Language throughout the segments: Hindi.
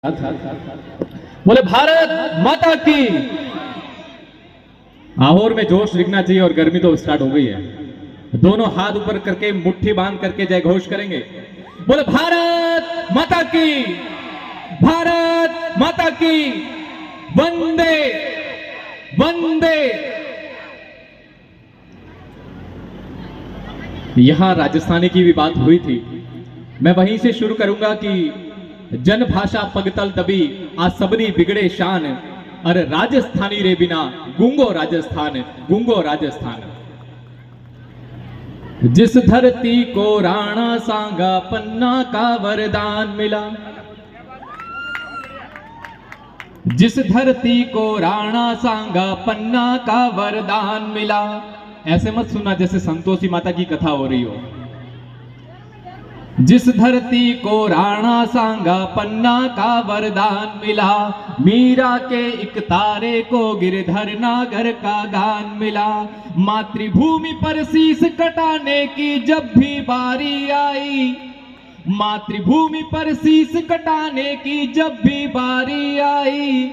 बोले भारत माता की। आहोर में जोश दिखना चाहिए और गर्मी तो स्टार्ट हो गई है। दोनों हाथ ऊपर करके मुट्ठी बांध करके जय घोष करेंगे। बोले भारत माता की, भारत माता की, वंदे वंदे। यहां राजस्थानी की भी बात हुई थी, मैं वहीं से शुरू करूंगा कि जन भाषा पगतल दबी आ सबनी बिगड़े शान, अरे राजस्थानी रे बिना गूंगो राजस्थान, गूंगो राजस्थान। जिस धरती को राणा सांगा पन्ना का वरदान मिला, जिस धरती को राणा सांगा पन्ना का वरदान मिला। ऐसे मत सुनना जैसे संतोषी माता की कथा हो रही हो। जिस धरती को राणा सांगा पन्ना का वरदान मिला, मीरा के एक तारे को गिरधर नागर का गान मिला। मातृभूमि पर शीश कटाने की जब भी बारी आई, मातृभूमि पर शीश कटाने की जब भी बारी आई,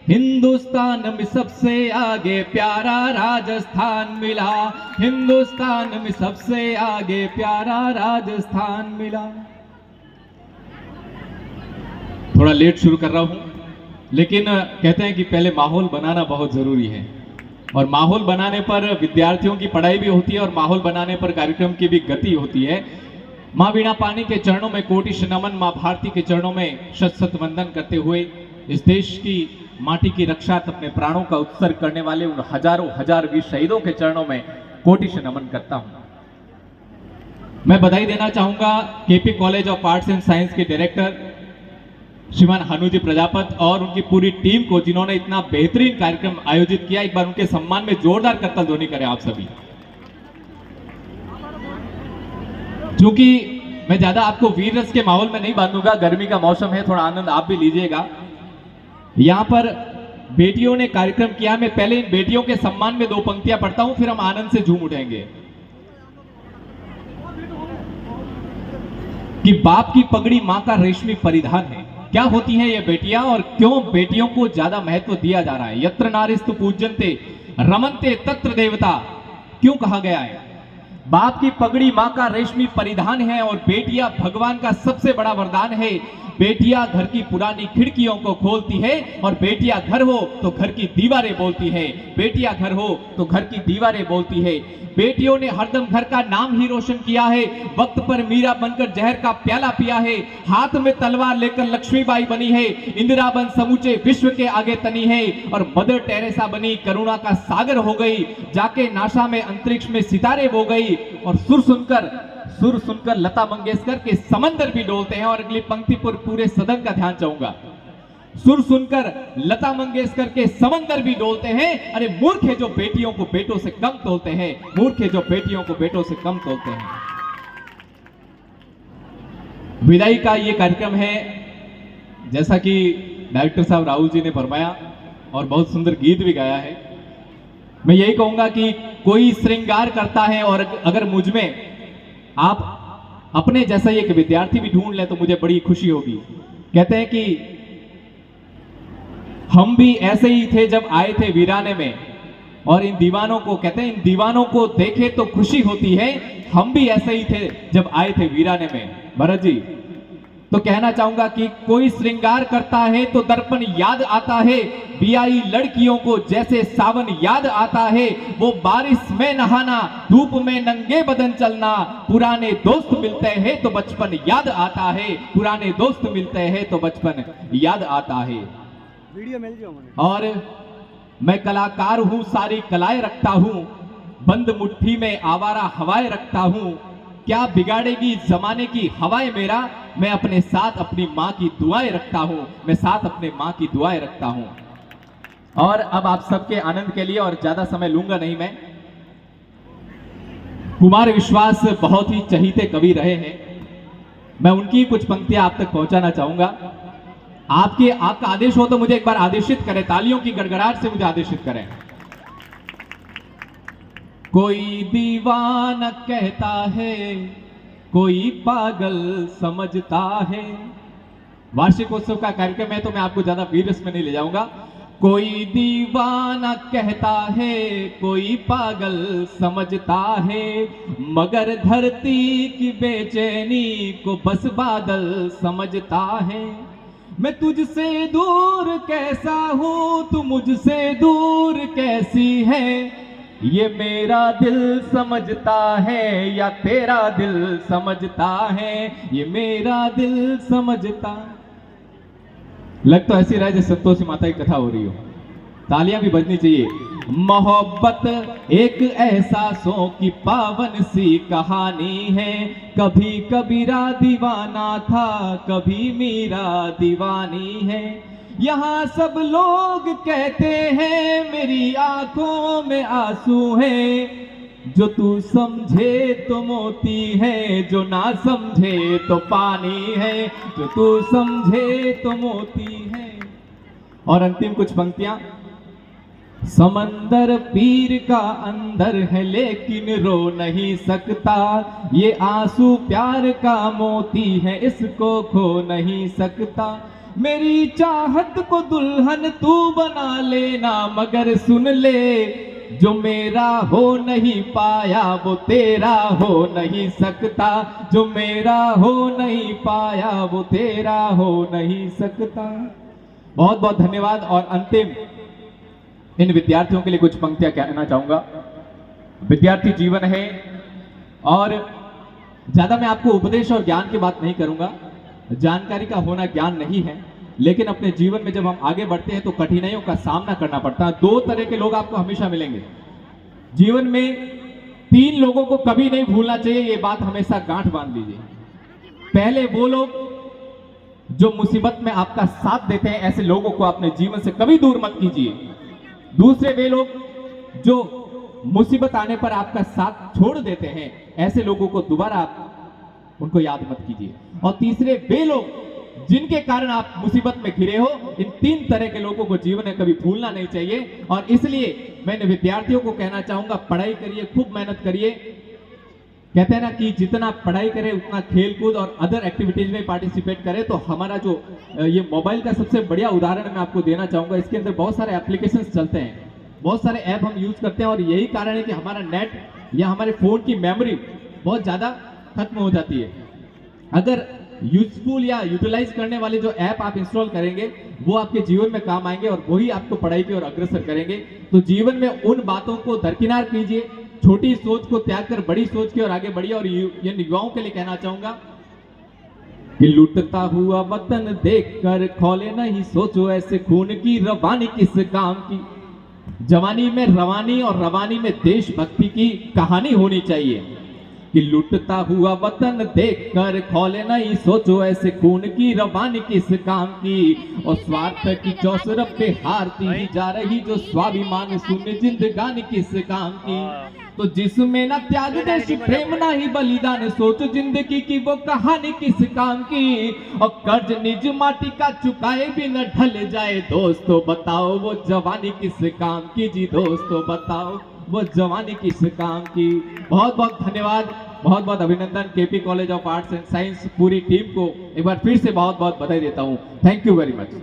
हिंदुस्तान में सबसे आगे प्यारा राजस्थान मिला, हिंदुस्तान में सबसे आगे प्यारा राजस्थान मिला। थोड़ा लेट शुरू कर रहा हूं, लेकिन कहते हैं कि पहले माहौल बनाना बहुत जरूरी है, और माहौल बनाने पर विद्यार्थियों की पढ़ाई भी होती है और माहौल बनाने पर कार्यक्रम की भी गति होती है। मां वीणा पानी के चरणों में कोटि नमन, मां भारती के चरणों में शत शत वंदन करते हुए इस देश की माटी की रक्षा, अपने प्राणों का उत्सर्ग करने वाले उन हजारों हजार वीर शहीदों के चरणों में कोटि से नमन करता हूं। मैं बधाई देना चाहूंगा KP college of arts and science के डायरेक्टर श्रीमान हनुजी प्रजापत और उनकी पूरी टीम को, जिन्होंने इतना बेहतरीन कार्यक्रम आयोजित किया। एक बार उनके सम्मान में जोरदार करतल ध्वनि करें आप सभी। क्योंकि मैं ज्यादा आपको वीर रस के माहौल में नहीं बांधूंगा, गर्मी का मौसम है, थोड़ा आनंद आप भी लीजिएगा। यहां पर बेटियों ने कार्यक्रम किया, मैं पहले इन बेटियों के सम्मान में दो पंक्तियां पढ़ता हूं, फिर हम आनंद से झूम उठेंगे। कि बाप की पगड़ी मां का रेशमी परिधान है। क्या होती हैं ये बेटियां और क्यों बेटियों को ज्यादा महत्व दिया जा रहा है? यत्र नारीस्तु पूज्यन्ते रमन्ते तत्र देवता, क्यों कहा गया है? बाप की पगड़ी मां का रेशमी परिधान है और बेटियां भगवान का सबसे बड़ा वरदान है। बेटियां घर की पुरानी खिड़कियों को खोलती है और बेटियां घर हो तो घर की दीवारें बोलती है, बेटियां घर हो तो घर की दीवारें बोलती है। बेटियों ने हरदम घर का नाम ही रोशन किया है, वक्त पर मीरा बनकर जहर का प्याला पिया है, हाथ में तलवार लेकर लक्ष्मीबाई बनी है, इंदिरा बन समूचे विश्व के आगे तनी है, और मदर टेरेसा बनी करुणा का सागर हो गई, जाके नासा में अंतरिक्ष में सितारे बो गई। और सुर सुनकर लता मंगेशकर के समंदर भी डोलते हैं। और अगली पंक्ति पर पूरे सदन का ध्यान चाहूंगा। सुर सुनकर लता मंगेशकर के समंदर भी डोलते हैं। अरे मूर्ख है जो बेटियों को बेटों से कम तोलते हैं, मूर्ख है जो बेटियों को बेटों से कम तोलते हैं। विदाई का ये कार्यक्रम है, जैसा कि डायरेक्टर साहब राहुल जी ने फरमाया और बहुत सुंदर गीत भी गाया है। मैं यही कहूंगा कि कोई श्रृंगार करता है और अगर मुझ में आप अपने जैसा एक विद्यार्थी भी ढूंढ लें तो मुझे बड़ी खुशी होगी। कहते हैं कि हम भी ऐसे ही थे जब आए थे वीराने में, और इन दीवानों को, कहते हैं इन दीवानों को देखे तो खुशी होती है, हम भी ऐसे ही थे जब आए थे वीराने में। भरत जी, तो कहना चाहूंगा कि कोई श्रृंगार करता है तो दर्पण याद आता है, बियाई लड़कियों को जैसे सावन याद आता है, वो बारिश में नहाना, धूप में नंगे बदन चलना, पुराने दोस्त मिलते हैं तो बचपन याद आता है, पुराने दोस्त मिलते हैं तो बचपन याद आता है। और मैं कलाकार हूं, सारी कलाएं रखता हूं, बंद मुट्ठी में आवारा हवाएं रखता हूं, क्या बिगाड़ेगी जमाने की हवाएं मेरा, मैं अपने साथ अपनी मां की दुआएं रखता हूं, मैं साथ अपने मां की दुआएं रखता हूं। और अब आप सबके आनंद के लिए और ज्यादा समय लूंगा नहीं मैं, कुमार विश्वास बहुत ही चहीते कवि रहे हैं, मैं उनकी कुछ पंक्तियां आप तक पहुंचाना चाहूंगा। आपका आदेश हो तो मुझे एक बार आदेशित करें, तालियों की गड़गड़ाहट से मुझे आदेशित करें। कोई दीवाना कहता है, कोई पागल समझता है, वार्षिकोत्सव का कार्यक्रम है तो मैं आपको ज्यादा वीरस में नहीं ले जाऊंगा। कोई दीवाना कहता है, कोई पागल समझता है, मगर धरती की बेचैनी को बस बादल समझता है। मैं तुझसे दूर कैसा हूं, तू मुझसे दूर कैसी है, ये मेरा दिल समझता है या तेरा दिल समझता है, ये मेरा दिल समझता। लग तो ऐसी रहा है जैसे संतोषी माता की कथा हो रही हो, तालियां भी बजनी चाहिए। मोहब्बत एक एहसासों की पावन सी कहानी है, कभी कबीरा दीवाना था, कभी मीरा दीवानी है। यहाँ सब लोग कहते हैं मेरी आंखों में आंसू है, जो तू समझे तो मोती है, जो ना समझे तो पानी है, जो तू समझे तो मोती है। और अंतिम कुछ पंक्तियां। समंदर पीर का अंदर है लेकिन रो नहीं सकता, ये आंसू प्यार का मोती है, इसको खो नहीं सकता। मेरी चाहत को दुल्हन तू बना लेना, मगर सुन ले जो मेरा हो नहीं पाया वो तेरा हो नहीं सकता, जो मेरा हो नहीं पाया वो तेरा हो नहीं सकता। बहुत बहुत धन्यवाद। और अंतिम इन विद्यार्थियों के लिए कुछ पंक्तियां कहना चाहूंगा। विद्यार्थी जीवन है और ज्यादा मैं आपको उपदेश और ज्ञान की बात नहीं करूंगा, जानकारी का होना ज्ञान नहीं है, लेकिन अपने जीवन में जब हम आगे बढ़ते हैं तो कठिनाइयों का सामना करना पड़ता है। दो तरह के लोग आपको हमेशा मिलेंगे जीवन में, तीन लोगों को कभी नहीं भूलना चाहिए, ये बात हमेशा गांठ बांध लीजिए। पहले वो लोग जो मुसीबत में आपका साथ देते हैं, ऐसे लोगों को अपने जीवन से कभी दूर मत कीजिए। दूसरे वे लोग जो मुसीबत आने पर आपका साथ छोड़ देते हैं, ऐसे लोगों को दोबारा आप उनको याद मत कीजिए। और तीसरे वे लोग जिनके कारण आप मुसीबत में घिरे हो, इन तीन तरह के लोगों को जीवन में कभी भूलना नहीं चाहिए। और इसलिए मैंने विद्यार्थियों को कहना चाहूंगा, पढ़ाई करिए, खूब मेहनत करिए। कहते हैं ना कि जितना पढ़ाई करें उतना खेलकूद और अदर एक्टिविटीज में पार्टिसिपेट करें। तो हमारा जो ये मोबाइल का सबसे बढ़िया उदाहरण मैं आपको देना चाहूंगा। इसके अंदर बहुत सारे एप्लीकेशंस चलते हैं, बहुत सारे ऐप हम यूज करते हैं, और यही कारण है कि हमारा नेट या हमारे फोन की मेमोरी बहुत ज्यादा खत्म हो जाती है। अगर यूजफुल या यूटिलाइज करने वाले जो ऐप आप इंस्टॉल करेंगे वो आपके जीवन में काम आएंगे और वही आपको पढ़ाई की ओर अग्रसर करेंगे। तो जीवन में उन बातों को दरकिनार कीजिए, छोटी सोच को त्याग कर बड़ी सोच की ओर आगे बढ़िए। और ये युवाओं के लिए कहना चाहूंगा कि लुटता हुआ वतन देखकर खौले नहीं सोचो, ऐसे खून की रवानी किस काम की। जवानी में रवानी और रवानी में देशभक्ति की कहानी होनी चाहिए कि लुटता हुआ वतन देखकर खौले नहीं सोचो, ऐसे खून की रवानी किस काम की। और स्वार्थ की चौसरफ पे हारती ही जा रही जो स्वाभिमान शून्य जिंदगानी किस काम की। तो जिसमें ना त्याग देश प्रेम ना ही बलिदान, सोचो जिंदगी की वो कहानी किस काम की। और कर्ज निज माटी का चुकाए भी न ढल जाए, दोस्तों बताओ वो जवानी किस काम की। जी दोस्तों बताओ वो जवानी किस काम की। बहुत बहुत धन्यवाद, बहुत बहुत अभिनंदन KP college of arts and science पूरी टीम को एक बार फिर से बहुत बहुत बधाई देता हूं। Thank you very much.